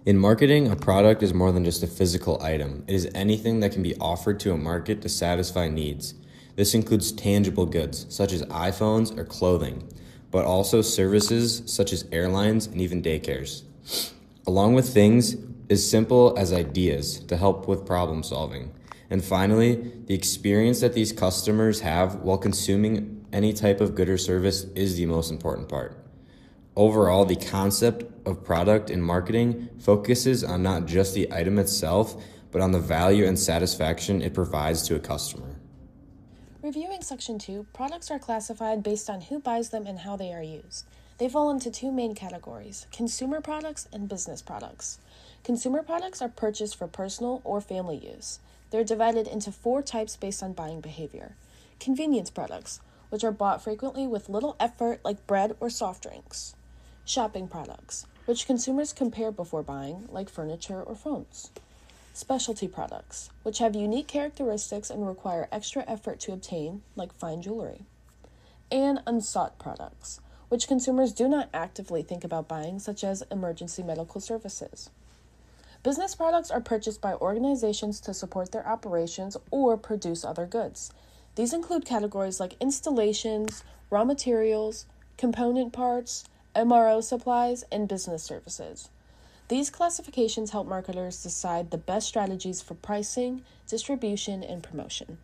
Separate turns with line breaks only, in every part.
In marketing, a product is more than just a physical item. It is anything that can be offered to a market to satisfy needs. This includes tangible goods, such as iPhones or clothing, but also services such as airlines and even daycares, along with things as simple as ideas to help with problem solving. And finally, the experience that these customers have while consuming any type of good or service is the most important part. Overall, the concept of product in marketing focuses on not just the item itself, but on the value and satisfaction it provides to a customer.
Reviewing Section 2, products are classified based on who buys them and how they are used. They fall into two main categories: consumer products and business products. Consumer products are purchased for personal or family use. They're divided into four types based on buying behavior. Convenience products, which are bought frequently with little effort, like bread or soft drinks. Shopping products, which consumers compare before buying, like furniture or phones. Specialty products, which have unique characteristics and require extra effort to obtain, like fine jewelry. And unsought products, which consumers do not actively think about buying, such as emergency medical services. Business products are purchased by organizations to support their operations or produce other goods. These include categories like installations, raw materials, component parts, MRO supplies, and business services. These classifications help marketers decide the best strategies for pricing, distribution, and promotion.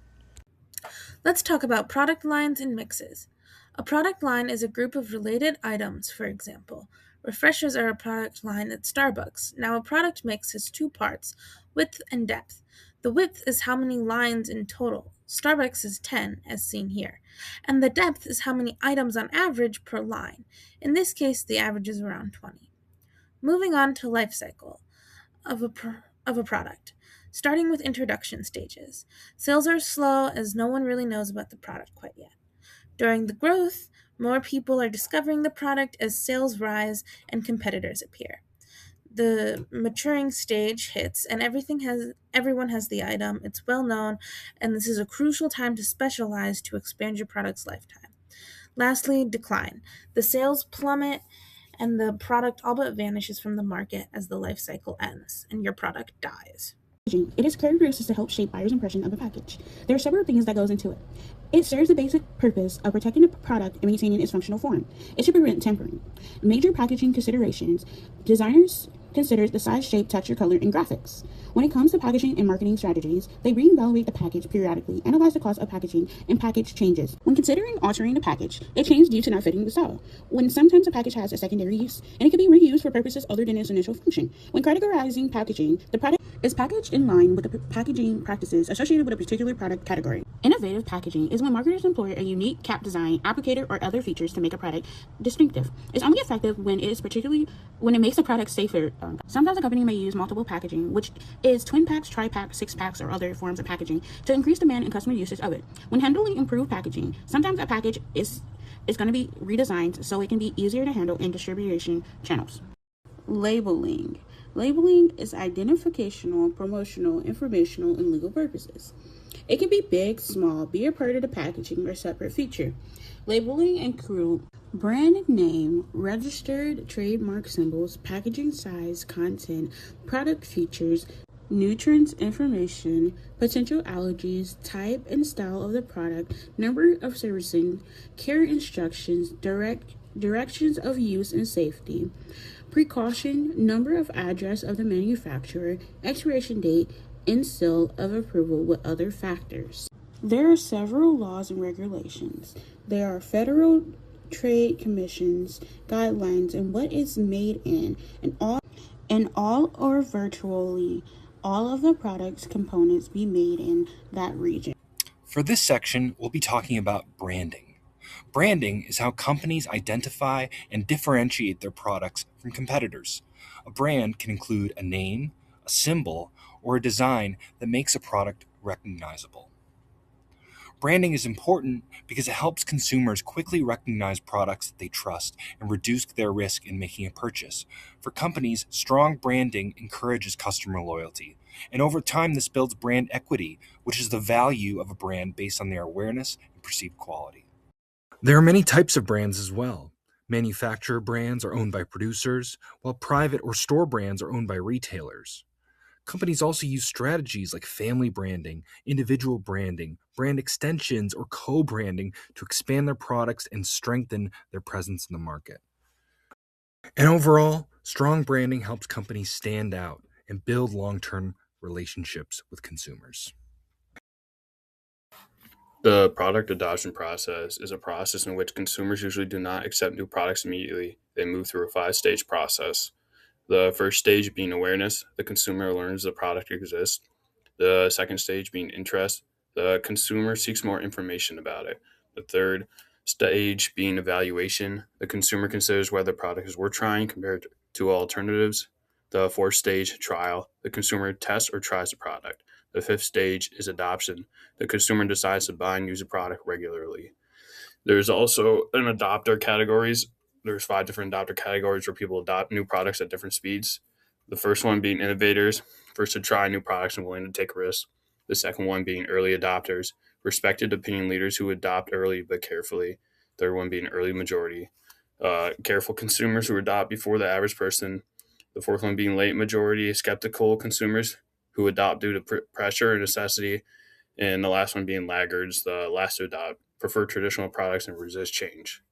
Let's talk about product lines and mixes. A product line is a group of related items, for example. Refreshers are a product line at Starbucks. Now, a product mix has two parts, width and depth. The width is how many lines in total. Starbucks is 10, as seen here. And the depth is how many items on average per line. In this case, the average is around 20. Moving on to life cycle of a product, starting with introduction stages. Sales are slow as no one really knows about the product quite yet. During the growth, more people are discovering the product as sales rise and competitors appear. The maturing stage hits and everyone has the item, it's well known, and this is a crucial time to specialize to expand your product's lifetime. Lastly, decline. The sales plummet and the product all but vanishes from the market as the life cycle ends and your product dies.
It is characteristic to help shape buyers' impression of a package. There are several things that goes into it. It serves the basic purpose of protecting the product and maintaining its functional form. It should prevent tampering. Major packaging considerations. Designers consider the size, shape, texture, color, and graphics. When it comes to packaging and marketing strategies, they reevaluate the package periodically, analyze the cost of packaging, and package changes. When considering altering the package, it changes due to not fitting the style. When sometimes a package has a secondary use, and it can be reused for purposes other than its initial function. When categorizing packaging, the product is packaged in line with the packaging practices associated with a particular product category. Innovative packaging is when marketers employ a unique cap design, applicator, or other features to make a product distinctive. It's only effective when it makes the product safer. Sometimes a company may use multiple packaging, which is twin packs, tri-packs, six packs, or other forms of packaging to increase demand and customer usage of it. When handling improved packaging, sometimes a package is going to be redesigned so it can be easier to handle in distribution channels. Labeling. Labeling is identificational, promotional, informational, and legal purposes. It can be big, small, be a part of the packaging, or separate feature. Labeling include brand name, registered trademark symbols, packaging size, content, product features, nutrients information, potential allergies, type and style of the product, number of servicing, care instructions, directions of use and safety, precaution, number of address of the manufacturer, expiration date, and seal of approval with other factors. There are several laws and regulations. There are federal trade commissions, guidelines, and what is made in, and all or virtually all of the product's components be made in that region.
For this section, we'll be talking about branding. Branding is how companies identify and differentiate their products from competitors. A brand can include a name, a symbol, or a design that makes a product recognizable. Branding is important because it helps consumers quickly recognize products that they trust and reduce their risk in making a purchase. For companies, strong branding encourages customer loyalty. And over time, this builds brand equity, which is the value of a brand based on their awareness and perceived quality. There are many types of brands as well. Manufacturer brands are owned by producers, while private or store brands are owned by retailers. Companies also use strategies like family branding, individual branding, brand extensions, or co branding to expand their products and strengthen their presence in the market. And overall, strong branding helps companies stand out and build long term relationships with consumers.
The product adoption process is a process in which consumers usually do not accept new products immediately. They move through a five-stage process. The first stage being awareness, the consumer learns the product exists. The second stage being interest, the consumer seeks more information about it. The third stage being evaluation, the consumer considers whether the product is worth trying compared to alternatives. The fourth stage, trial, the consumer tests or tries the product. The fifth stage is adoption. The consumer decides to buy and use a product regularly. There's also an adopter categories. There's five different adopter categories where people adopt new products at different speeds. The first one being innovators, first to try new products and willing to take risks. The second one being early adopters, respected opinion leaders who adopt early but carefully. Third one being early majority, careful consumers who adopt before the average person. The fourth one being late majority, skeptical consumers who adopt due to pressure and necessity. And the last one being laggards, the last to adopt, prefer traditional products and resist change.